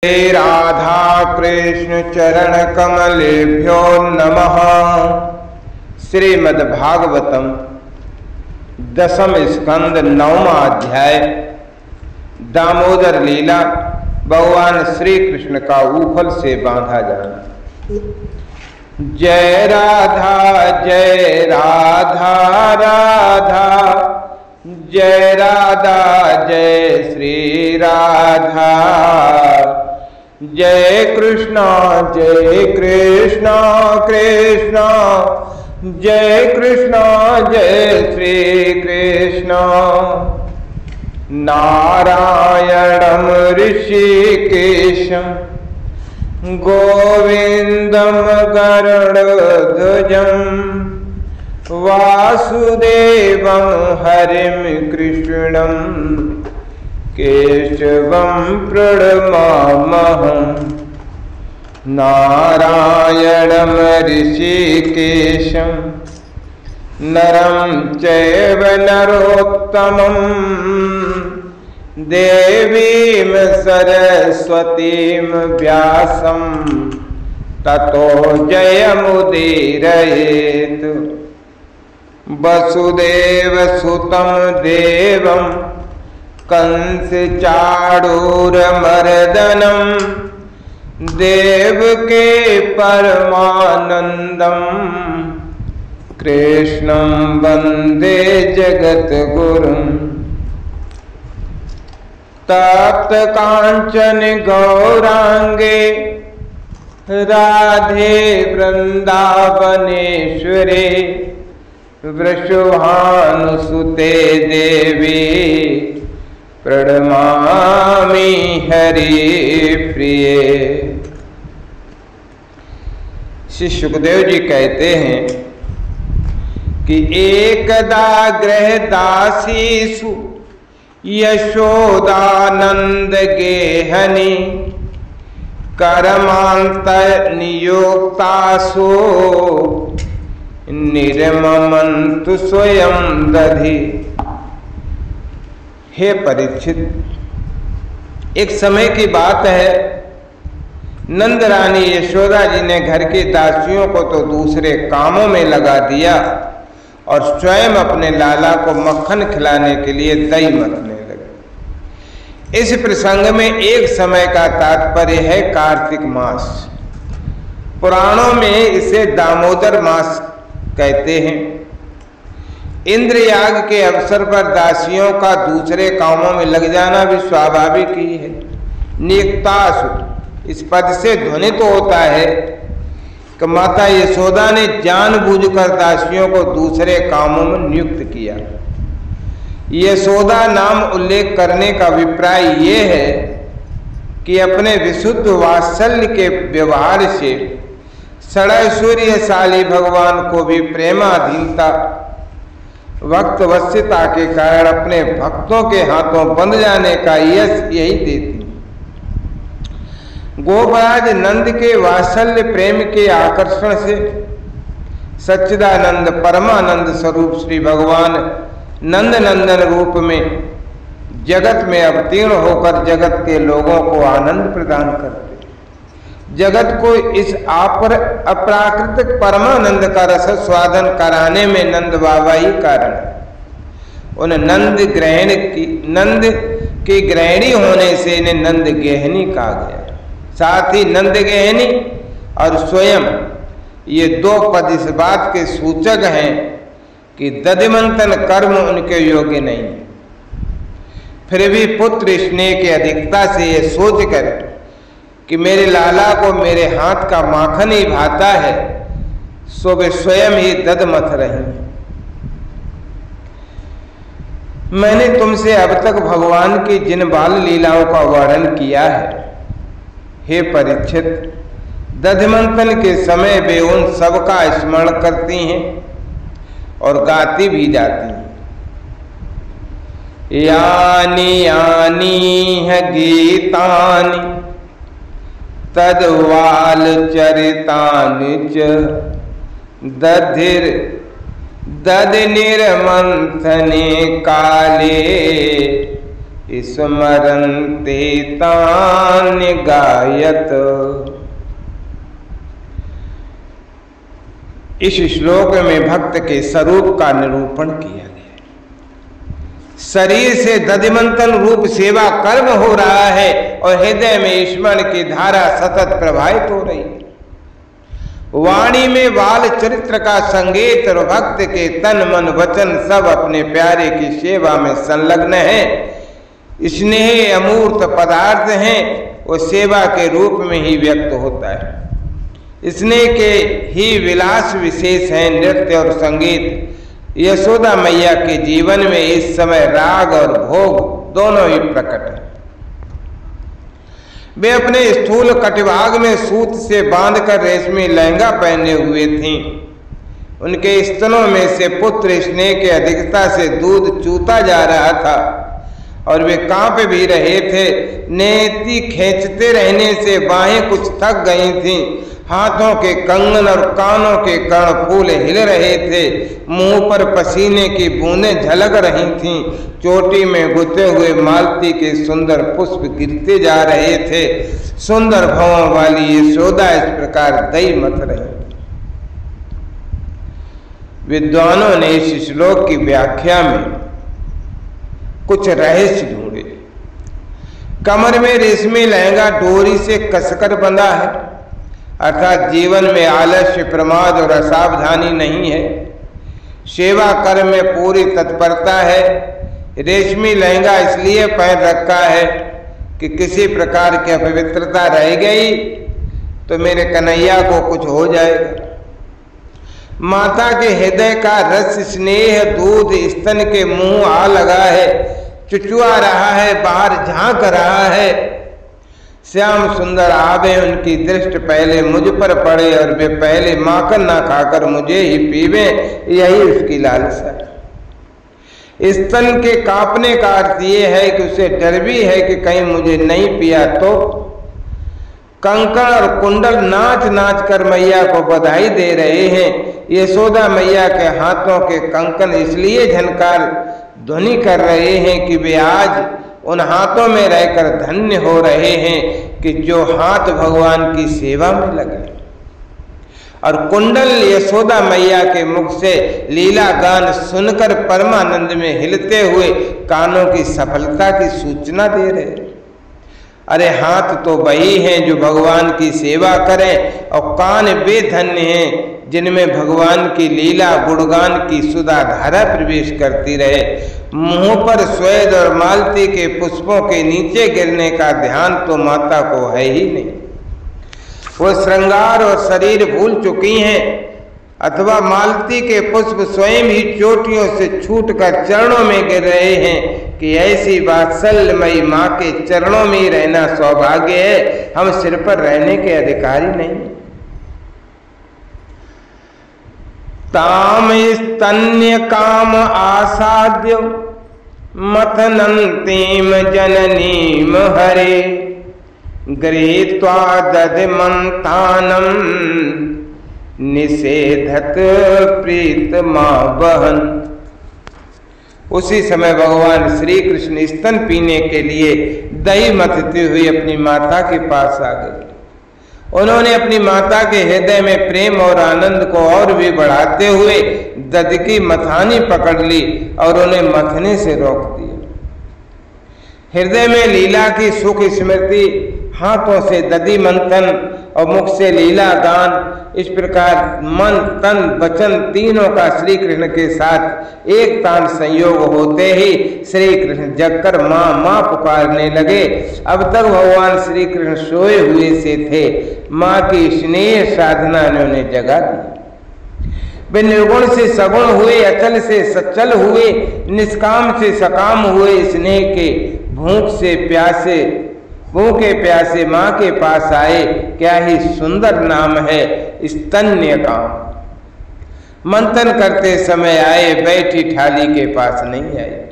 श्री राधा कृष्ण चरण कमलेभ्यो नमः। श्रीमद्भागवतम दशम स्कंद नवमा अध्याय दामोदर लीला। भगवान श्री कृष्ण का ऊफल से बांधा जाना। जय राधा राधा जय राधा जय श्री राधा। जय कृष्ण कृष्ण जय कृष्ण जय श्री कृष्ण। नारायणं ऋषिकेशं गोविंदं गरुड़ध्वजं वासुदेवं हरिं कृष्णं केशवं प्रणमामहम्। नारायणं ऋषिकेशं नरं चैव नरोत्तमं देवीं सरस्वतीं व्यासं ततो जयमुदीरयेत्। वसुदेवसुतं देवं कंसचाणूरमर्दनं देवके परमानन्दं कृष्णं वन्दे जगद्गुरुं। तप्त कांचन गौरांगे राधे वृंदावनेश्वरे वृषभानुसुते देवी प्रणमामि हरिप्रिये। श्री सुखदेव जी कहते हैं कि एकदा गृहदासीषु यशोदानंद गेहनि कर्मांत नियोक्तासु निर्ममन्तु स्वयं दधि। हे परीक्षित, एक समय की बात है, नंद रानी यशोदा जी ने घर की दासियों को तो दूसरे कामों में लगा दिया और स्वयं अपने लाला को मक्खन खिलाने के लिए दही मथने लगे। इस प्रसंग में एक समय का तात्पर्य है कार्तिक मास। पुराणों में इसे दामोदर मास कहते हैं। इंद्र याग के अवसर पर दासियों का दूसरे कामों में लग जाना भी स्वाभाविक ही है। नियुक्तासु इस पद से ध्वनित तो होता है कि माता यशोदा ने जानबूझकर दासियों को दूसरे कामों में नियुक्त किया। यशोदा नाम उल्लेख करने का अभिप्राय ये है कि अपने विशुद्ध वात्सल्य के व्यवहार से षडैश्वर्यशाली भगवान को भी प्रेमाधीनता भक्तवश्यता के कारण अपने भक्तों के हाथों बंध जाने का यश यही देती। गोपराज नंद के वात्सल्य प्रेम के आकर्षण से सच्चिदानंद परमानंद स्वरूप श्री भगवान नंद नंदन रूप में जगत में अवतीर्ण होकर जगत के लोगों को आनंद प्रदान करते। जगत को इस अप्राकृतिक परमानंद का रस स्वादन कराने में नंद बाबा ही कारण है। उन नंद की ग्रहणी होने से इन्हें नंद गेहनी कहा गया। साथ ही नंद गेहनी और स्वयं ये दो पद इस बात के सूचक हैं कि दधिमंथन कर्म उनके योग्य नहीं है। फिर भी पुत्र स्नेह की अधिकता से ये सोच कर कि मेरे लाला को मेरे हाथ का माखन ही भाता है, सो वे स्वयं ही दधमथ रही हैं। मैंने तुमसे अब तक भगवान की जिन बाल लीलाओं का वर्णन किया है, हे परीक्षित, दधिमंथन के समय वे उन सब का स्मरण करती हैं और गाती भी जाती हैं। यानी यानी है गीतानि तद्वाल चरितानि च दधिर दध निर्मंथने काले स्मरन्ते तान् गायत। इस श्लोक में भक्त के स्वरूप का निरूपण किया गया। शरीर से दधिमंथन रूप सेवा कर्म हो रहा है और हृदय में स्मरण की धारा सतत प्रवाहित हो रही है। वाणी में बाल चरित्र का संगीत और भक्त के तन मन वचन सब अपने प्यारे की सेवा में संलग्न है। स्नेह अमूर्त पदार्थ हैं, वो सेवा के रूप में ही व्यक्त होता है। स्नेह के ही विलास विशेष हैं नृत्य और संगीत। यशोदा मैया के जीवन में इस समय राग और भोग दोनों ही प्रकट हैं। वे अपने स्थूल कटिभाग में सूत से बांधकर रेशमी लहंगा पहने हुए थीं। उनके स्तनों में से पुत्र स्नेह के अधिकता से दूध चूता जा रहा था और वे कांप भी रहे थे। नेति खींचते रहने से बाहें कुछ थक गई थीं। हाथों के कंगन और कानों के कर्णफूल हिल रहे थे। मुंह पर पसीने की बूंदें झलक रही थीं। चोटी में गुथे हुए मालती के सुंदर पुष्प गिरते जा रहे थे। सुंदर भवों वाली यशोदा इस प्रकार दई मत रही। विद्वानों ने इस श्लोक की व्याख्या में कुछ रहस्य ढूंढे। कमर में रेशमी लहंगा डोरी से कसकर बंधा है, अर्थात जीवन में आलस्य, प्रमाद और असावधानी नहीं है। सेवा कर्म में पूरी तत्परता है। रेशमी लहंगा इसलिए पहन रखा है कि किसी प्रकार की अपवित्रता रह गई तो मेरे कन्हैया को कुछ हो जाएगा। माता के हृदय का रस, स्नेह, दूध स्तन के मुंह आ लगा है, चुचुआ रहा है, बाहर झांक रहा है। श्याम सुंदर आवे, उनकी दृष्टि पहले मुझ पर पड़े और वे पहले माखन ना खाकर मुझे ही पीवे, यही उसकी लालसा है। स्तन के कांपने का अर्थ ये है कि उसे डर भी है कि कहीं मुझे नहीं पिया तो। कंकण और कुंडल नाच नाच कर मैया को बधाई दे रहे हैं। यशोदा मैया के हाथों के कंकन इसलिए झनकार ध्वनि कर रहे हैं कि वे आज उन हाथों में रहकर धन्य हो रहे हैं कि जो हाथ भगवान की सेवा में लगे। और कुंडल यशोदा मैया के मुख से लीला गान सुनकर परमानंद में हिलते हुए कानों की सफलता की सूचना दे रहे। अरे हाथ तो वही हैं जो भगवान की सेवा करें, और कान वे धन्य हैं जिनमें भगवान की लीला गुणगान की सुधा धारा प्रवेश करती रहे। मुंह पर स्वेद और मालती के पुष्पों के नीचे गिरने का ध्यान तो माता को है ही नहीं। वो श्रृंगार और शरीर भूल चुकी हैं, अथवा मालती के पुष्प स्वयं ही चोटियों से छूटकर चरणों में गिर रहे हैं कि ऐसी वात्सल्यमयी माँ के चरणों में ही रहना सौभाग्य है, हम सिर पर रहने के अधिकारी नहीं। ताम स्तन्य काम आसाद्य मथनन्तीम जननीम हरे गृहीत्वा दधिमन्थानं निषेधत प्रीत मां बहन। उसी समय भगवान श्री कृष्ण स्तन पीने के लिए दही मथते हुए अपनी माता के पास आ गए। उन्होंने अपनी माता के हृदय में प्रेम और आनंद को और भी बढ़ाते हुए दध की मथानी पकड़ ली और उन्हें मथने से रोक दिया। हृदय में लीला की सुख स्मृति, हाथों से दधी मंथन और मुख से लीला गान, इस प्रकार मन तन वचन तीनों का श्री कृष्ण के साथ एक तान संयोग होते ही श्री कृष्ण जगकर माँ माँ पुकारने लगे। अब तक भगवान श्री कृष्ण सोए हुए से थे। माँ की स्नेह साधना ने उन्हें जगा दिया। वे निर्गुण से सगुण हुए, अचल से सचल हुए, निष्काम से सकाम हुए। स्नेह के भूखे प्यासे माँ के पास आए। क्या ही सुंदर नाम है स्तन्य काम। मंथन करते समय आए, बैठी थाली के पास नहीं आए।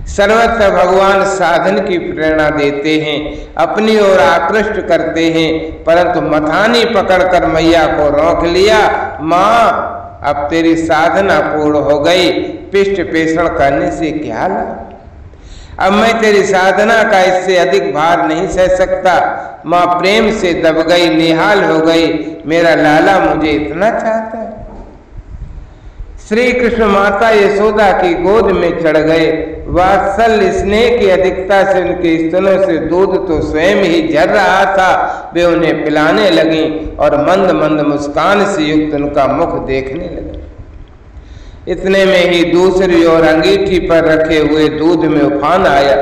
सर्वत्र भगवान साधन की प्रेरणा देते हैं, अपनी ओर आकृष्ट करते हैं, परंतु मथानी पकड़कर मैया को रोक लिया। माँ, अब तेरी साधना पूर्ण हो गई, पिष्ट पेषण करने से क्या लाभ। अब मैं तेरी साधना का इससे अधिक भार नहीं सह सकता। माँ प्रेम से दब गई, निहाल हो गई, मेरा लाला मुझे इतना चाहता है। श्री कृष्ण माता यशोदा की गोद में चढ़ गए। वात्सल्य स्नेह की अधिकता से उनके स्तनों से दूध तो स्वयं ही झर रहा था। वे उन्हें पिलाने लगी और मंद मंद मुस्कान से युक्त उनका मुख देखने लगे। इतने में ही दूसरी ओर अंगीठी पर रखे हुए दूध में उफान आया।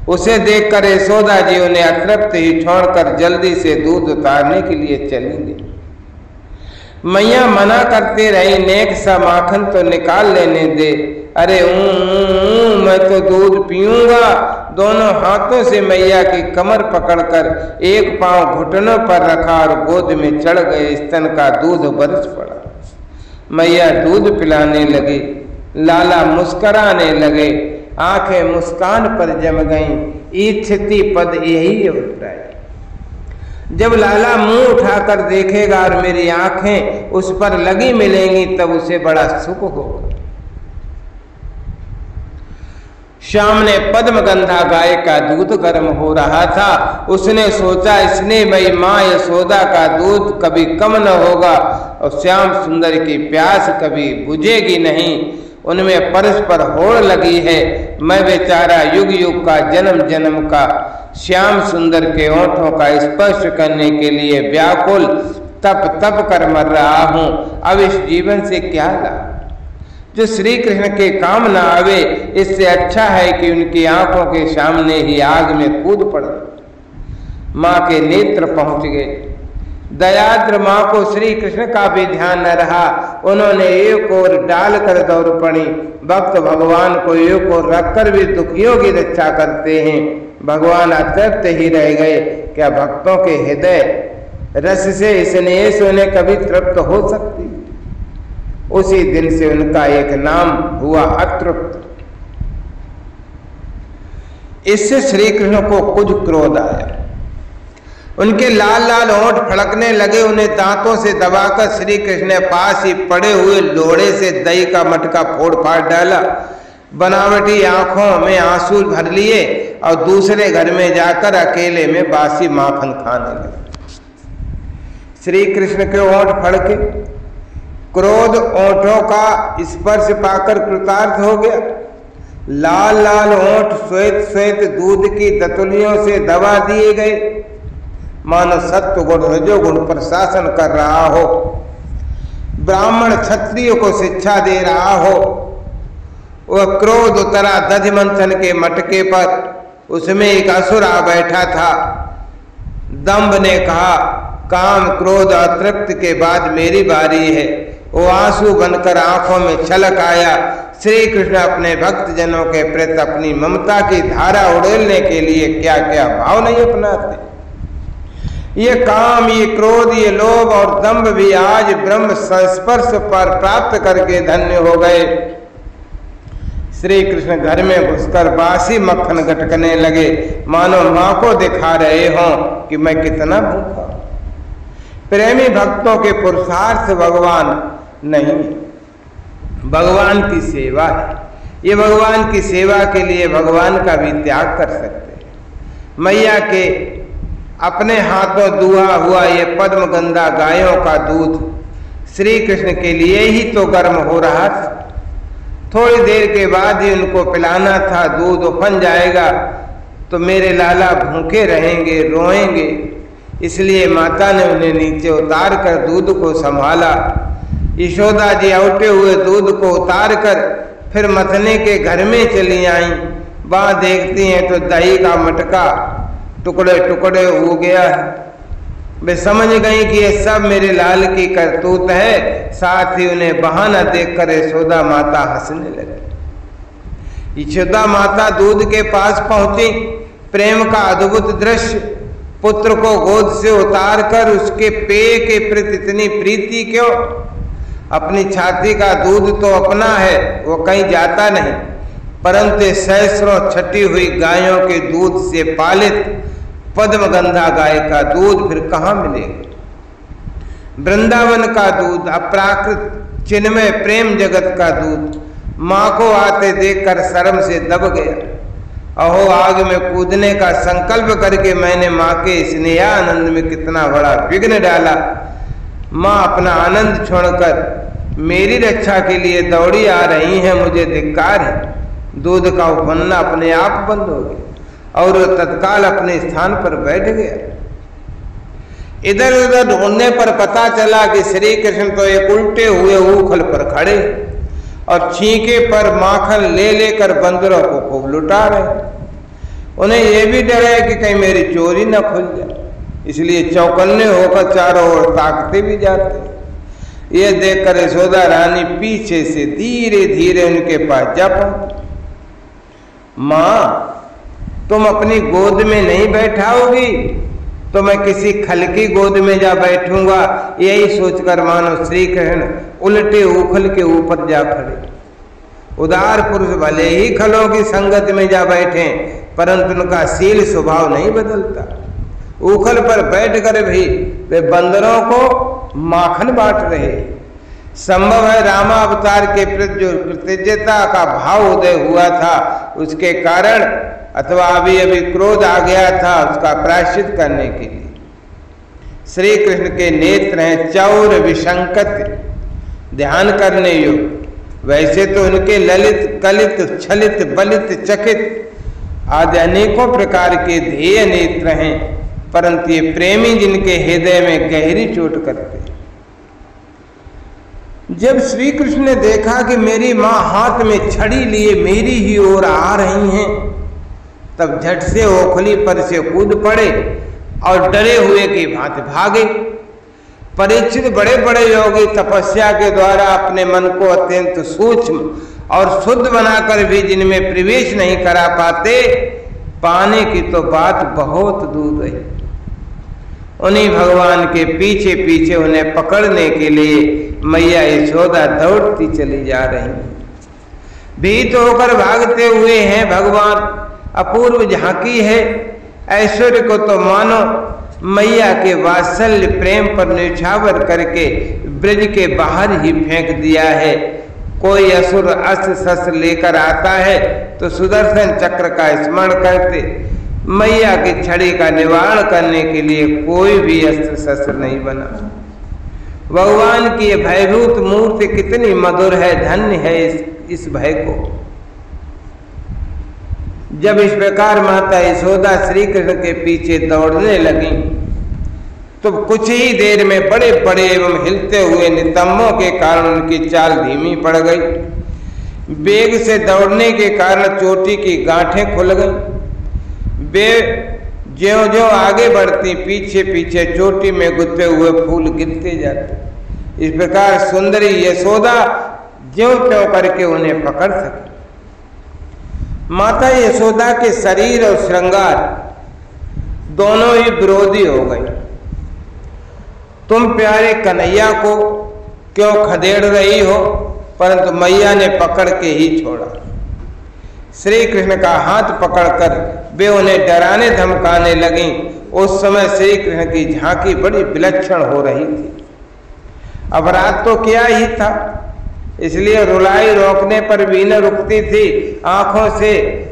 उसे देखकर यशोदा जी उन्हें अतृप्त ही छोड़कर जल्दी से दूध उतारने के लिए चली गई। मैया मना करते रही, नेक सा माखन तो निकाल लेने दे। अरे मैं तो दूध पीऊंगा। दोनों हाथों से मैया की कमर पकड़कर एक पांव घुटनों पर रखा और गोद में चढ़ गए। स्तन का दूध बरस पड़ा। मैया दूध पिलाने लगी, लाला मुस्कराने लगे, आंखें मुस्कान पर जम गईं। ईच्छति पद यही अभिप्राय। जब लाला मुंह उठाकर देखेगा और मेरी आंखें उस पर लगी मिलेंगी तब उसे बड़ा सुख होगा। श्याम ने पद्मगंधा गाय का दूध गर्म हो रहा था। उसने सोचा स्नेहमयी माँ यशोदा का दूध कभी कम न होगा और श्याम सुंदर की प्यास कभी बुझेगी नहीं। उनमें परस्पर होड़ लगी है। मैं बेचारा युग युग का जन्म जन्म का श्याम सुंदर के ओंठों का स्पर्श करने के लिए व्याकुल तप तप कर मर रहा हूं। अब इस जीवन से क्या लाभ जो श्री कृष्ण के काम न आवे। इससे अच्छा है कि उनकी आंखों के सामने ही आग में कूद पड़ा। माँ के नेत्र पहुंच गए। दयाद्र माँ को श्री कृष्ण का भी ध्यान न रहा। उन्होंने एक ओर डालकर दौड़ पड़ी। भक्त भगवान को एक ओर रखकर भी दुखियों की रक्षा करते हैं। भगवान अतृप्त ही रह गए। क्या भक्तों के हृदय रस से स्नेह से उन्हें कभी तृप्त हो सकती? उसी दिन से उनका एक नाम हुआ अतृप्त। इससे श्री कृष्ण को कुछ क्रोध आया। उनके लाल लाल होंठ फड़कने लगे। उन्हें दांतों से दबाकर श्री कृष्ण ने पास ही पड़े हुए लोढ़े से दही का मटका फोड़ फाड़ डाला। बनावटी आंखों में आंसू भर लिए और दूसरे घर में जाकर अकेले में बासी माखन खाने लगे। श्री कृष्ण के होंठ फड़के। क्रोध ओंठों का स्पर्श पाकर कृतार्थ हो गया। लाल लाल होंठ श्वेत श्वेत दूध की दतुलियों से दबा दिए गए। मानो सत्व गुण रजोगुण पर शासन कर रहा हो, ब्राह्मण क्षत्रियों को शिक्षा दे रहा हो। वह क्रोध उतरा दधिमंथन के मटके पर। उसमें एक असुर आ बैठा था। दंभ ने कहा, काम क्रोध अतृप्त के बाद मेरी बारी है। वो आंसू बनकर आंखों में छलक आया। श्री कृष्ण अपने भक्त जनों के प्रति अपनी ममता की धारा उड़ेलने के लिए क्या क्या भाव नहीं अपनाते। ये काम, ये क्रोध, ये लोभ और दंभ भी आज ब्रह्म संस्पर्श पर प्राप्त करके धन्य हो गए। श्री कृष्ण घर में घुसकर बासी मक्खन गटकने लगे, मानो मां को दिखा रहे हों कि मैं कितना भूखा। प्रेमी भक्तों के पुरुषार्थ भगवान नहीं, भगवान की सेवा है। ये भगवान की सेवा के लिए भगवान का भी त्याग कर सकते हैं। मैया के अपने हाथों दुहा हुआ ये पद्मगंधा गायों का दूध श्री कृष्ण के लिए ही तो गर्म हो रहा था। थोड़ी देर के बाद ही उनको पिलाना था। दूध उफन जाएगा तो मेरे लाला भूखे रहेंगे, रोएंगे। इसलिए माता ने उन्हें नीचे उतार कर दूध को संभाला। यशोदा जी औटे हुए दूध को उतार कर फिर मथने के घर में चली आईं। वहां देखती हैं तो दही का मटका टुकड़े टुकड़े हो गया है। वे समझ गई कि ये सब मेरे लाल की करतूत है। साथ ही उन्हें बहाना देखकर यशोदा माता हंसने लगी। यशोदा माता दूध के पास पहुंची। प्रेम का अद्भुत दृश्य। पुत्र को गोद से उतार कर उसके पेय के प्रति इतनी प्रीति क्यों? अपनी छाती का दूध तो अपना है, वो कहीं जाता नहीं, परंतु सहस्रों छटी हुई गायों के दूध से पालित पद्मगंधा गाय का दूध फिर कहाँ मिलेगा? वृंदावन का दूध, अपराकृत चिन्मय प्रेम जगत का दूध। माँ को आते देखकर शर्म से दब गया। अहो आग में कूदने का संकल्प करके मैंने माँ के स्नेहानंद में कितना बड़ा विघ्न डाला। माँ अपना आनंद छोड़कर मेरी रक्षा के लिए दौड़ी आ रही हैं, मुझे धिक्कार है। दूध का उफनना अपने आप बंद हो गया और वो तत्काल अपने स्थान पर बैठ गया। इधर उधर ढूंढने पर पता चला कि श्री कृष्ण तो एक उल्टे हुए ऊखल पर खड़े और छींके पर माखन ले लेकर बंदरों को खूब लुटा रहे। उन्हें यह भी डर है कि कहीं मेरी चोरी न खुल जाए, इसलिए चौकन्ने होकर चारों ओर ताकते भी जाते। ये देखकर यशोदा रानी पीछे से धीरे धीरे उनके पास जा पहुंची। माँ, तुम अपनी गोद में नहीं बैठाओगी तो मैं किसी खल की गोद में जा बैठूंगा, यही सोचकर मानो श्री कृष्ण उल्टे उखल के ऊपर जा खड़े। उदार पुरुष भले ही खलों की संगत में जा बैठे, परंतु उनका शील स्वभाव नहीं बदलता। उखल पर बैठकर भी वे बंदरों को माखन बांट रहे। संभव है रामावतार के प्रति जो कृतज्ञता का भाव उदय हुआ था उसके कारण, अथवा अभी अभी क्रोध आ गया था, उसका प्रायश्चित करने के लिए। श्री कृष्ण के नेत्र हैं चौर विसंकत, ध्यान करने योग्य। वैसे तो उनके ललित कलित छलित बलित चकित आदि अनेकों प्रकार के ध्येय नेत्र हैं, परंतु ये प्रेमी जिनके हृदय में गहरी चोट करते। जब श्री कृष्ण ने देखा कि मेरी माँ हाथ में छड़ी लिए मेरी ही ओर आ रही हैं, तब झट से ओखली पर से कूद पड़े और डरे हुए की भांति भागे। परीक्षित बड़े बड़े योगी तपस्या के द्वारा अपने मन को अत्यंत सूक्ष्म और शुद्ध बनाकर भी जिनमें प्रवेश नहीं करा पाते, पाने की तो बात बहुत दूर रही। उन्हीं भगवान के पीछे पीछे उन्हें पकड़ने के लिए मैया यशोदा दौड़ती चली जा रही हैं। भीत होकर भागते हुए हैं भगवान। अपूर्व झांकी है ऐश्वर्य को तो मानो मैया के वात्सल्य प्रेम पर न्यौछावर करके ब्रज के बाहर ही फेंक दिया है। कोई असुर अस्त्र शस्त्र लेकर आता है तो सुदर्शन चक्र का स्मरण करते, मैया की छड़ी का निवारण करने के लिए कोई भी अस्त्र शस्त्र नहीं बना। भगवान की ये भयभूत मूर्ति कितनी मधुर है, धन्य है इस भय को। जब इस प्रकार माता यशोदा श्री कृष्ण के पीछे दौड़ने लगी तो कुछ ही देर में बड़े बड़े एवं हिलते हुए नितंबों के कारण उनकी चाल धीमी पड़ गई। वेग से दौड़ने के कारण चोटी की गांठें खुल गई। वे ज्यों-ज्यों आगे बढ़ती पीछे पीछे चोटी में गुथे हुए फूल गिरते जाते। इस प्रकार सुंदरी यशोदा ज्यों-त्यों करके उन्हें पकड़ सके। माता यशोदा के शरीर और श्रृंगार दोनों ही विरोधी हो गए। तुम प्यारे कन्हैया को क्यों खदेड़ रही हो, परंतु मैया ने पकड़ के ही छोड़ा। श्री कृष्ण का हाथ पकड़कर वे उन्हें डराने धमकाने लगी। उस समय श्री कृष्ण की झांकी बड़ी विलक्षण हो रही थी। अपराध तो क्या ही था, इसलिए रुलाई रोकने पर भी न रुकती थी। आंखों से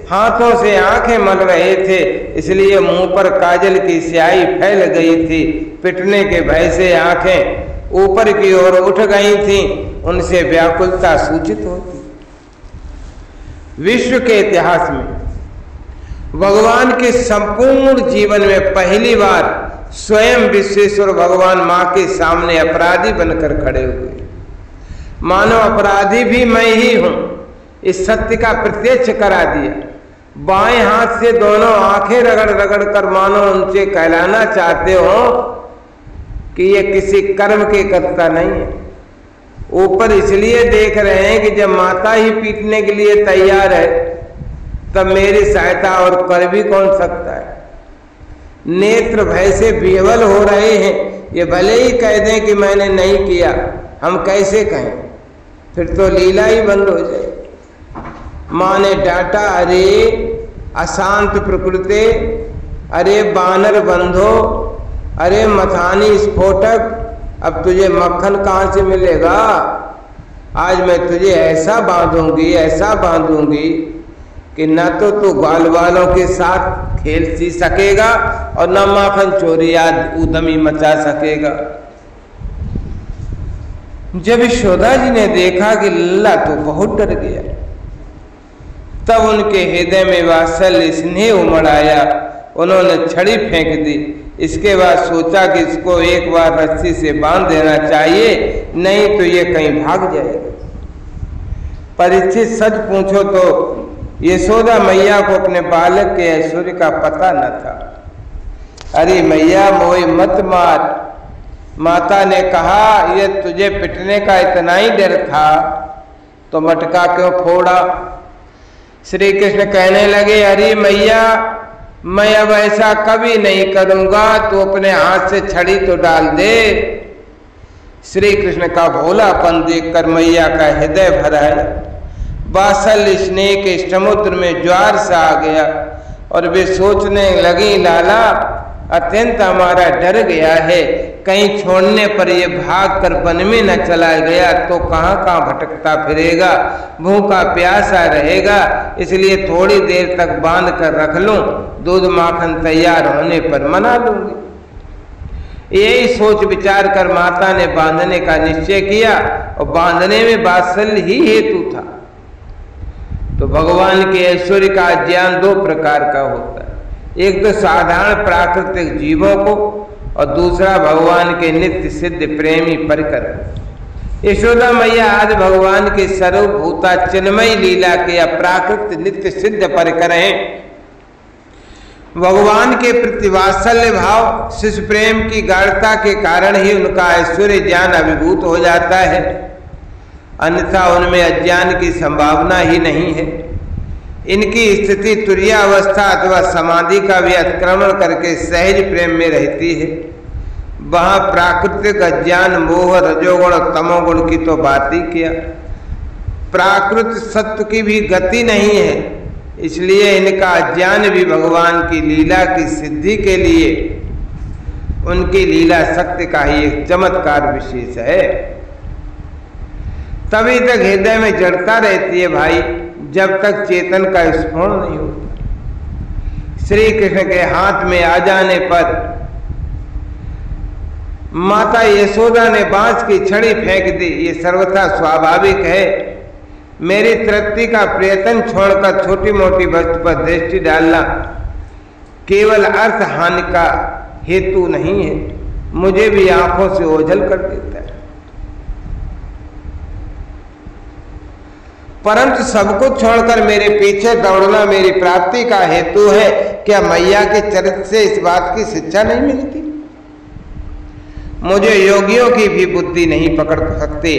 हाथों से आंखें मल रहे थे, इसलिए मुंह पर काजल की स्याही फैल गई थी। पिटने के भय से आंखें ऊपर की ओर उठ गई थीं, उनसे व्याकुलता सूचित होती। विश्व के इतिहास में भगवान के संपूर्ण जीवन में पहली बार स्वयं विश्वेश्वर भगवान मां के सामने अपराधी बनकर खड़े हुए। मानो अपराधी भी मैं ही हूं, इस सत्य का प्रत्यक्ष करा दिया। बाएं हाथ से दोनों आंखें रगड़ रगड़ कर मानो उनसे कहलाना चाहते हो कि ये किसी कर्म के कर्ता नहीं है। ऊपर इसलिए देख रहे हैं कि जब माता ही पीटने के लिए तैयार है तब मेरी सहायता और कर भी कौन सकता है। नेत्र भय से विह्वल हो रहे हैं। ये भले ही कह दें कि मैंने नहीं किया, हम कैसे कहें, फिर तो लीला ही बंद हो जाए। माँ ने डांटा, अरे अशांत प्रकृति, अरे बानर बंधो, अरे मथानी स्फोटक, अब तुझे मक्खन कहाँ से मिलेगा। आज मैं तुझे ऐसा बांधूंगी, ऐसा बांधूंगी कि न तो तू ग्वाल वालों के साथ खेल सी सकेगा और न माखन चोरी याद उद्यमी मचा सकेगा। जब यशोदा जी ने देखा कि लल्ला तो बहुत डर गया, तब उनके हृदय में वात्सल्य स्नेह उमड़ आया। उन्होंने छड़ी फेंक दी। इसके बाद सोचा कि इसको एक बार रस्सी से बांध देना चाहिए, नहीं तो ये कहीं भाग जाएगा। परिस्थिति सच पूछो तो यशोदा मैया को अपने बालक के ऐश्वर्य का पता न था। अरे मैया मोए मत मार। माता ने कहा, ये तुझे पिटने का इतना ही डर था तो मटका क्यों फोड़ा? श्री कृष्ण कहने लगे, अरे मैया मैं अब ऐसा कभी नहीं करूंगा, तू अपने हाथ से छड़ी तो डाल दे। श्री कृष्ण का भोलापन देखकर मैया का हृदय भरा है। वात्सल्य स्नेह के समुद्र में ज्वार सा आ गया और वे सोचने लगी, लाला अत्यंत हमारा डर गया है, कहीं छोड़ने पर ये भाग कर वन में न चला गया तो कहाँ कहाँ भटकता फिरेगा, भूखा प्यासा रहेगा, इसलिए थोड़ी देर तक बांध कर रख लूं, दूध माखन तैयार होने पर मना लूंगी। यही सोच विचार कर माता ने बांधने का निश्चय किया और बांधने में वात्सल्य ही हेतु था। तो भगवान के ऐश्वर्य का ज्ञान दो प्रकार का होता है, एक तो साधारण प्राकृतिक जीवों को और दूसरा भगवान के नित्य सिद्ध प्रेमी परिकर। यशोदा मैया आज भगवान के सर्वभूता चिन्मयी लीला के अप्राकृत नित्य सिद्ध परिकर हैं। भगवान के प्रति वात्सल्य भाव शिशु प्रेम की गाढ़ता के कारण ही उनका ऐश्वर्य ज्ञान अभिभूत हो जाता है, अन्यथा उनमें अज्ञान की संभावना ही नहीं है। इनकी स्थिति तुरीयावस्था अथवा समाधि का भी अतिक्रमण करके सहज प्रेम में रहती है। वहां प्राकृतिक अज्ञान मोह रजोगुण और तमोगुण की तो बात ही किया, प्राकृत सत्व की भी गति नहीं है, इसलिए इनका अज्ञान भी भगवान की लीला की सिद्धि के लिए उनकी लीला शक्ति का ही एक चमत्कार विशेष है। तभी तक हृदय में जड़ता रहती है भाई, जब तक चेतन का स्मरण नहीं होता। श्री कृष्ण के हाथ में आ जाने पर माता यशोदा ने बांस की छड़ी फेंक दी। ये सर्वथा स्वाभाविक है। मेरी तृप्ति का प्रयत्न छोड़कर छोटी मोटी वस्तु पर दृष्टि डालना केवल अर्थ हानि का हेतु नहीं है, मुझे भी आंखों से ओझल कर देता है। परंतु सब कुछ छोड़कर मेरे पीछे दौड़ना मेरी प्राप्ति का हेतु है। क्या मैया के चरित्र से इस बात की शिक्षा नहीं मिलती? मुझे योगियों की भी बुद्धि नहीं पकड़ सकती,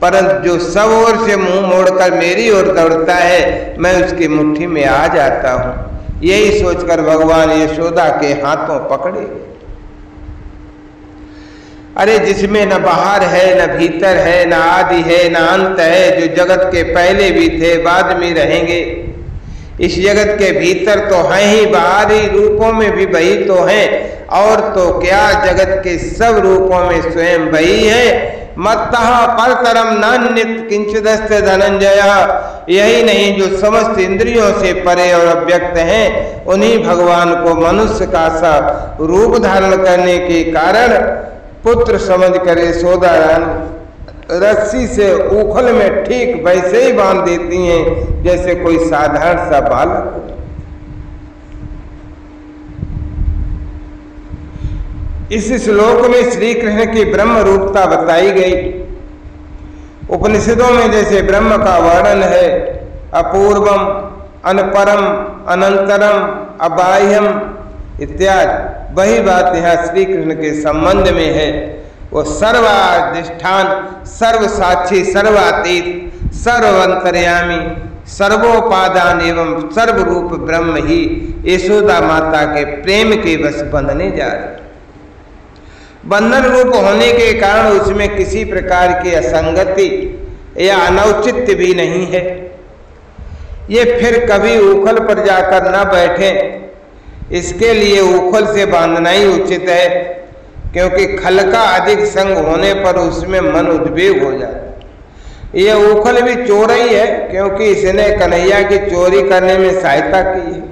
परंतु जो सब ओर से मुंह मोड़कर मेरी ओर दौड़ता है मैं उसकी मुट्ठी में आ जाता हूं। यही सोचकर भगवान यशोदा के हाथों पकड़े। अरे जिसमें न बाहर है न भीतर है, न आदि है न अंत है, जो जगत के पहले भी थे बाद में रहेंगे, इस जगत के भीतर तो हैं ही, बाहरी रूपों में भी वही तो हैं, और तो क्या जगत के सब रूपों में स्वयं वही है। मत्तः परतरम नान्यत् किंचिदस्ति धनंजय। यही नहीं, जो समस्त इंद्रियों से परे और अव्यक्त हैं, उन्हीं भगवान को मनुष्य का सा रूप धारण करने के कारण पुत्र समझ कर यशोदा रस्सी से उखल में ठीक वैसे ही बांध देती हैं जैसे कोई साधारण सा बालक हो। इस श्लोक में श्री कृष्ण की ब्रह्म रूपता बताई गई। उपनिषदों में जैसे ब्रह्म का वर्णन है, अपूर्वम, अनपरम, अनंतरम, अबाह्यम इत्यादि, वही बात यहाँ श्री कृष्ण के संबंध में है। वो सर्वाधिष्ठान, सर्व साक्षी, सर्वातीत, सर्वंतर्यामी, सर्वोपादान एवं सर्वरूप ब्रह्म ही यशोदा माता के प्रेम के बस बंधने जा रहे। बंधन रूप होने के कारण उसमें किसी प्रकार की असंगति या अनौचित्य भी नहीं है। ये फिर कभी उखल पर जाकर न बैठे, इसके लिए उखल से बांधना ही उचित है, क्योंकि खल का अधिक संग होने पर उसमें मन उद्वेग हो जाता है। ये उखल भी चोर ही है, क्योंकि इसने कन्हैया की चोरी करने में सहायता की है।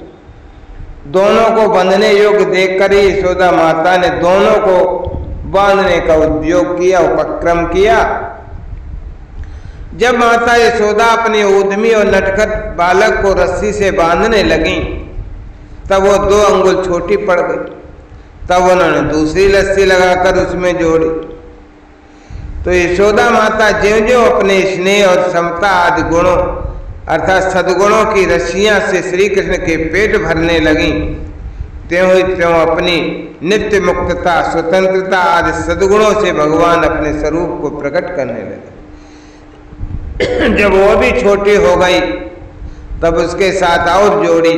दोनों को बंधने योग्य देखकर ही यशोदा माता ने दोनों को बांधने का उद्योग किया, उपक्रम किया। जब माता यशोदा अपने उद्यमी और नटखट बालक को रस्सी से बांधने लगी, तब वो 2 अंगुल छोटी पड़ गई। तब उन्होंने दूसरी रस्सी लगाकर उसमें जोड़ी। तो यशोदा माता ज्यों-ज्यों अपने स्नेह और समता आदि गुणों अर्थात सद्गुणों की रस्सियां से श्री कृष्ण के पेट भरने लगी, त्यों ही त्यों अपनी नित्य मुक्तता, स्वतंत्रता आदि सद्गुणों से भगवान अपने स्वरूप को प्रकट करने लगे। जब वो भी छोटी हो गई, तब उसके साथ और जोड़ी।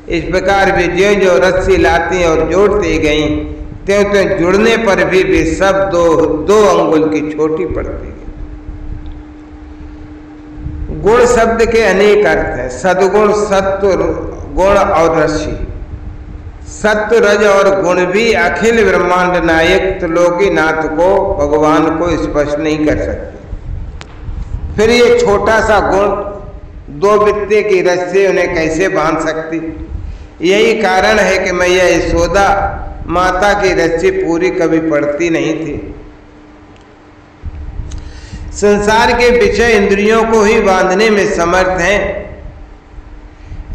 इस प्रकार भी ज्यों-ज्यों रस्सी लाती और जोड़ती गई, त्यों-त्यों जुड़ने पर भी वे सब 2 अंगुल की छोटी पड़ती गई। गुण शब्द के अनेक अर्थ हैं। सद्गुण, सत्व गुण और रस्सी। सत्व, रज और गुण भी अखिल ब्रह्मांड नायक त्रिलोकीनाथ को, भगवान को स्पर्श नहीं कर सकते। फिर ये छोटा सा गुण 2 बित्ते की रस्सी उन्हें कैसे बांध सकती? यही कारण है कि मैया यशोदा माता की रस्सी पूरी कभी पड़ती नहीं थी। संसार के विषय इंद्रियों को ही बांधने में समर्थ हैं।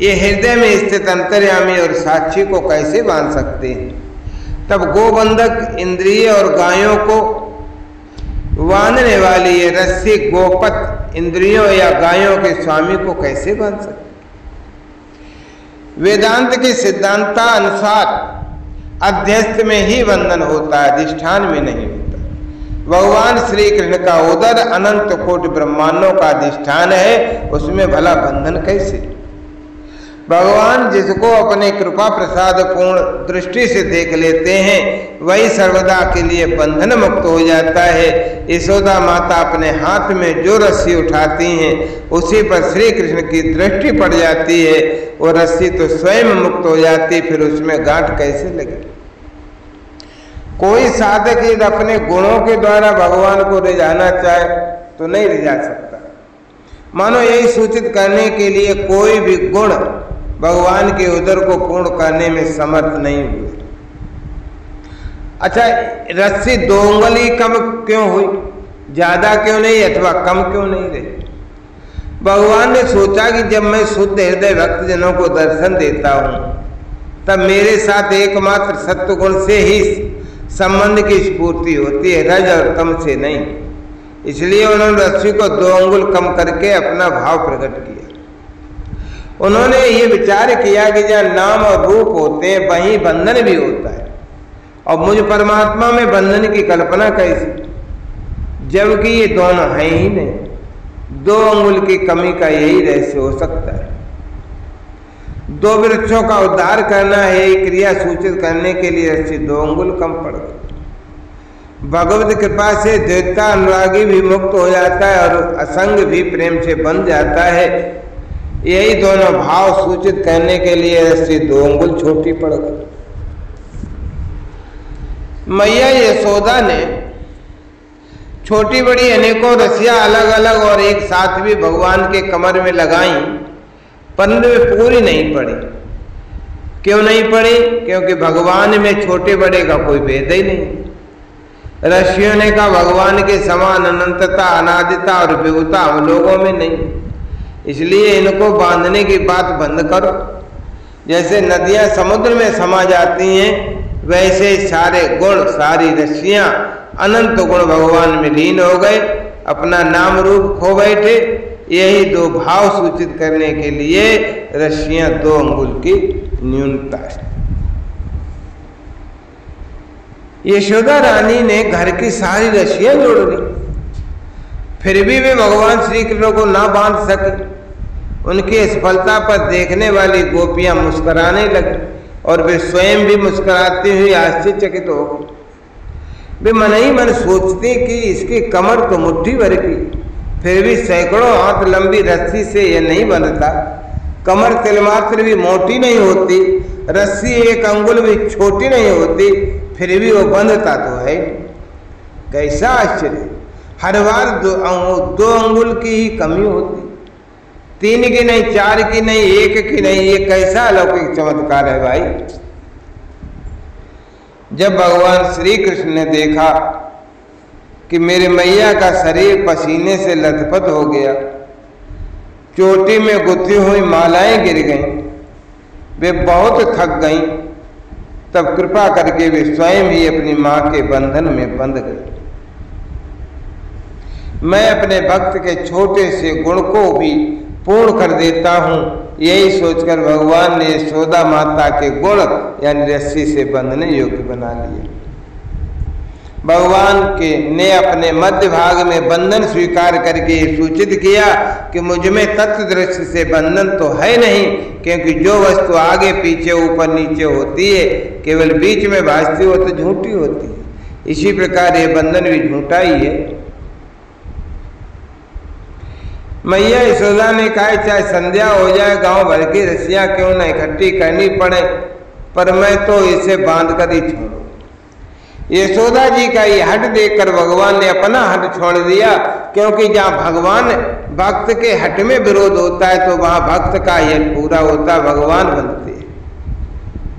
ये हृदय में स्थित अंतर्यामी और साक्षी को कैसे बांध सकते हैं? तब गोबंधक इंद्रिय और गायों को बांधने वाली ये रस्सी गोपत इंद्रियों या गायों के स्वामी को कैसे बांध सकते? वेदांत के सिद्धांता अनुसार अध्यस्त में ही बंधन होता है, अधिष्ठान में नहीं होता। भगवान श्री कृष्ण का उदर अनंत कोटि ब्रह्मांडों का अधिष्ठान है, उसमें भला बंधन कैसे? भगवान जिसको अपने कृपा प्रसाद पूर्ण दृष्टि से देख लेते हैं, वही सर्वदा के लिए बंधन मुक्त हो जाता है। यशोदा माता अपने हाथ में जो रस्सी उठाती हैं, उसी पर श्री कृष्ण की दृष्टि पड़ जाती है। वो रस्सी तो स्वयं मुक्त हो जाती, फिर उसमें गांठ कैसे लगे? कोई साधक यदि अपने गुणों के द्वारा भगवान को रिझाना चाहे तो नहीं रिझा सकता। मानो यही सूचित करने के लिए कोई भी गुण भगवान के उदर को पूर्ण करने में समर्थ नहीं हुए। अच्छा, रस्सी 2 उंगली कम क्यों हुई? ज्यादा क्यों नहीं अथवा कम क्यों नहीं रही? भगवान ने सोचा कि जब मैं शुद्ध हृदय भक्तजनों को दर्शन देता हूं, तब मेरे साथ एकमात्र सत्व गुण से ही संबंध की स्फूर्ति होती है, रज और तम से नहीं। इसलिए उन्होंने रस्सी को 2 अंगुल कम करके अपना भाव प्रकट किया। उन्होंने ये विचार किया कि जहाँ नाम और रूप होते हैं, वहीं बंधन भी होता है, और मुझ परमात्मा में बंधन की कल्पना कैसी, जबकि ये दोनों हैं ही नहीं। 2 अंगुल की कमी का यही रहस्य हो सकता है। 2 वृक्षों का उद्धार करना है, ये क्रिया सूचित करने के लिए रस्सी 2 अंगुल कम पड़ गई। भगवत कृपा से देवता अनुरागी भी मुक्त हो जाता है और असंग भी प्रेम से बंध जाता है। यही दोनों भाव सूचित करने के लिए रस्सी 2 अंगुल छोटी पड़ गई। मैया यशोदा ने छोटी बड़ी अनेकों रस्सियां अलग अलग और एक साथ भी भगवान के कमर में लगाई, परंतु वे पूरी नहीं पड़ी। क्यों नहीं पड़ी? क्योंकि भगवान में छोटे बड़े का कोई भेद ही नहीं। ऋषियों ने कहा भगवान के समान अनंतता, अनादिता और विभुता हम लोगों में नहीं, इसलिए इनको बांधने की बात बंद करो। जैसे नदियां समुद्र में समा जाती हैं, वैसे सारे गुण, सारी रस्सियां, अनंत गुण भगवान में लीन हो गए, अपना नाम रूप खो बैठे। यही 2 भाव सूचित करने के लिए रस्सियां 2 अंगुल की न्यूनता है। यशोदा रानी ने घर की सारी रस्सियां जोड़ ली, फिर भी वे भगवान श्री कृष्ण को ना बांध सके। उनकी सफलता पर देखने वाली गोपियां मुस्कुराने लगी और वे स्वयं भी मुस्कुराती हुई आश्चर्यचकित हो गई। वे मन ही मन सोचती कि इसकी कमर तो मुट्ठी भर की, फिर भी सैकड़ों हाथ लंबी रस्सी से यह नहीं बंधता। कमर तिलमात्र भी मोटी नहीं होती, रस्सी 1 अंगुल भी छोटी नहीं होती, फिर भी वो बंधता तो है। कैसा आश्चर्य! हर बार दो अंगुल की ही कमी होती, 3 की नहीं, 4 की नहीं, 1 की नहीं। ये कैसा अलौकिक चमत्कार है भाई। जब भगवान श्री कृष्ण ने देखा कि मेरे मैया का शरीर पसीने से लथपथ हो गया, चोटी में गुथी हुई मालाएं गिर गईं, वे बहुत थक गईं, तब कृपा करके वे स्वयं ही अपनी मां के बंधन में बंध गए। मैं अपने भक्त के छोटे से गुण को भी पूर्ण कर देता हूं, यही सोचकर भगवान ने यशोदा माता के गुण यानी रस्सी से बंधने योग्य बना लिए। भगवान के ने अपने मध्य भाग में बंधन स्वीकार करके सूचित किया कि मुझ में तत्व दृष्टि से बंधन तो है नहीं, क्योंकि जो वस्तु आगे पीछे ऊपर नीचे होती है केवल बीच में भासती हो तो झूठी होती है, इसी प्रकार ये बंधन भी झूठा ही है। मैया यशोदा ने कहा चाहे संध्या हो जाए, गांव भर की रस्सियां क्यों न इकट्ठी करनी पड़े, पर मैं तो इसे बांध कर ही छोड़ू। यशोदा जी का ये हट देखकर भगवान ने अपना हट छोड़ दिया, क्योंकि जहाँ भगवान भक्त के हट में विरोध होता है तो वहां भक्त का हट पूरा होता, भगवान बनते हैं।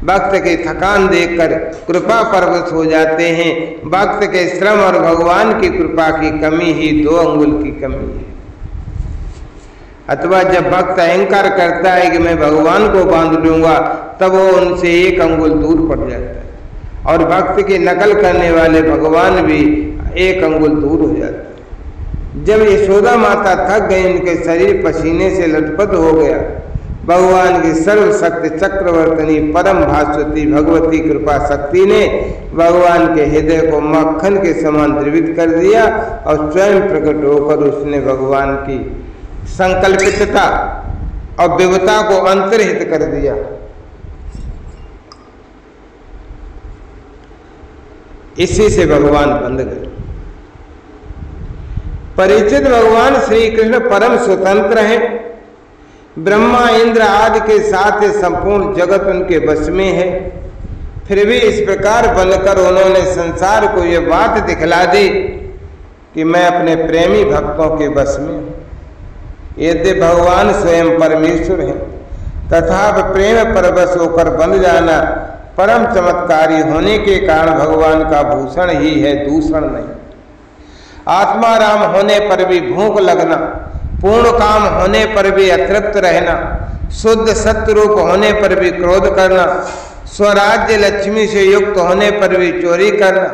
भक्त की थकान देखकर कृपा परवश हो जाते हैं। भक्त के श्रम और भगवान की कृपा की कमी ही 2 अंगुल की कमी है। अथवा जब भक्त अहंकार करता है कि मैं भगवान को बांध लूंगा, तब वो उनसे 1 अंगुल दूर पड़ जाता है, और भक्त की नकल करने वाले भगवान भी 1 अंगुल दूर हो जाते हैं। जब यशोदा माता थक गई, उनके शरीर पसीने से लथपथ हो गया, भगवान की सर्वशक्ति चक्रवर्तनी परम भास्वती भगवती कृपा शक्ति ने भगवान के हृदय को मक्खन के समान द्रवित कर दिया, और स्वयं प्रकट होकर उसने भगवान की संकल्पितता और विवता को अंतर्हित कर दिया। इसी से भगवान बंध गए। परिचित भगवान श्री कृष्ण परम स्वतंत्र हैं। ब्रह्मा इंद्र आदि के साथ संपूर्ण जगत उनके वश में है, फिर भी इस प्रकार बनकर उन्होंने संसार को यह बात दिखला दी कि मैं अपने प्रेमी भक्तों के वश में हूं। यदि भगवान स्वयं परमेश्वर हैं, तथा प्रेम परवश होकर बंध जाना परम चमत्कारी होने के कारण भगवान का भूषण ही है, दूषण नहीं। आत्माराम होने पर भी भूख लगना, पूर्ण काम होने पर भी अतृप्त रहना, शुद्ध सत्य रूप होने पर भी क्रोध करना, स्वराज्य लक्ष्मी से युक्त होने पर भी चोरी करना,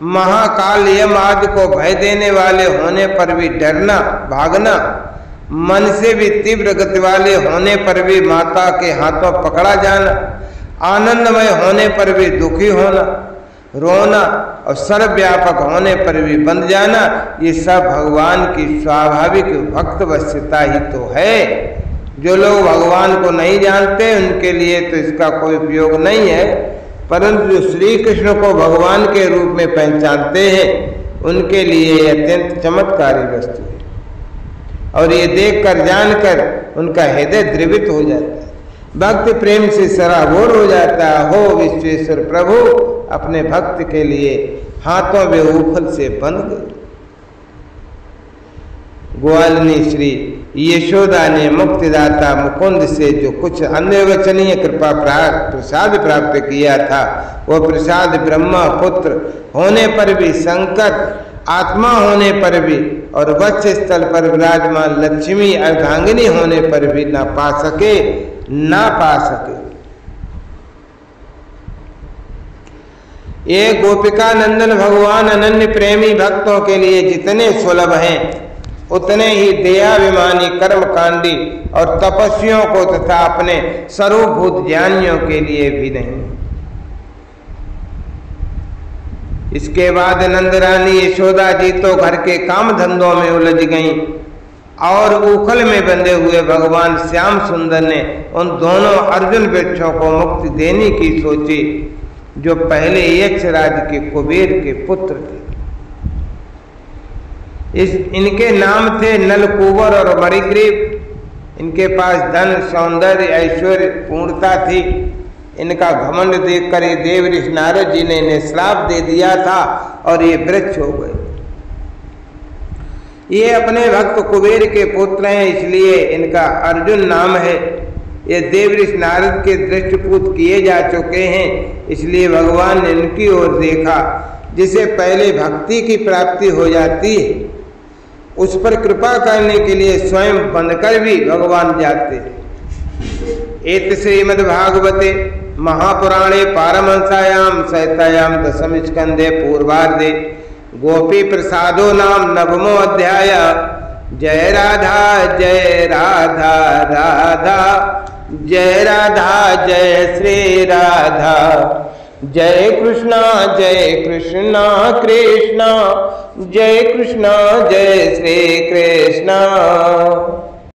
महाकाल यम आदि को भय देने वाले होने पर भी डरना भागना, मन से भी तीव्र गति वाले होने पर भी माता के हाथों पकड़ा जाना, आनंदमय होने पर भी दुखी होना, रोना और सर्वव्यापक होने पर भी बंध जाना, ये सब भगवान की स्वाभाविक भक्त वश्यता ही तो है। जो लोग भगवान को नहीं जानते उनके लिए तो इसका कोई उपयोग नहीं है, परंतु जो श्री कृष्ण को भगवान के रूप में पहचानते हैं उनके लिए अत्यंत चमत्कारी वस्तु है, और ये देखकर जानकर उनका हृदय द्रवित हो जाता है, भक्ति प्रेम से सराबोर हो जाता है। हो विश्वेश्वर प्रभु अपने भक्त के लिए हाथों में ऊफल से बंध गए। ग्वालिनी श्री यशोदा ने मुक्तिदाता मुकुंद से जो कुछ अनिर्वचनीय कृपा प्रसाद प्राप्त किया था, वह प्रसाद ब्रह्मा पुत्र होने पर भी, संकट आत्मा होने पर भी और वक्ष स्थल पर विराजमान लक्ष्मी अर्धांगिनी होने पर भी ना पा सके। ये गोपिका नंदन भगवान अनन्य प्रेमी भक्तों के लिए जितने सुलभ हैं, उतने ही दयाभिमानी कर्मकांडी और तपस्वियों को तथा अपने सर्वभूत ज्ञानियों के लिए भी नहीं। इसके बाद नंदरानी यशोदा जी तो घर के काम धंधों में उलझ गईं, और उखल में बंधे हुए भगवान श्याम सुंदर ने उन दोनों अर्जुन वृक्षों को मुक्ति देने की सोची जो पहले यक्षराज के कुबेर के पुत्र थे। इनके नाम थे नलकूबर और मणिग्रीव। इनके पास धन सौंदर्य ऐश्वर्य पूर्णता थी। इनका घमंड देखकर ये देव ऋषि नारद जी ने इन्हें श्राप दे दिया था और ये वृक्ष हो गए। ये अपने भक्त कुबेर के पुत्र हैं, इसलिए इनका अर्जुन नाम है। ये देवऋषि नारद के दृष्टिपूत किए जा चुके हैं, इसलिए भगवान ने इनकी ओर देखा। जिसे पहले भक्ति की प्राप्ति हो जाती है उस पर कृपा करने के लिए स्वयं बनकर भी भगवान जाते हैं। एत श्रीमद्भागवते महापुराणे पारमहंस्याम संहितायां दशम स्कंदे पूर्वार्धे गोपी प्रसादो नाम नवमो अध्याय। जय राधा जय राधा राधा जय राधा जय श्री राधा। जय कृष्णा कृष्णा जय कृष्णा जय श्री कृष्णा।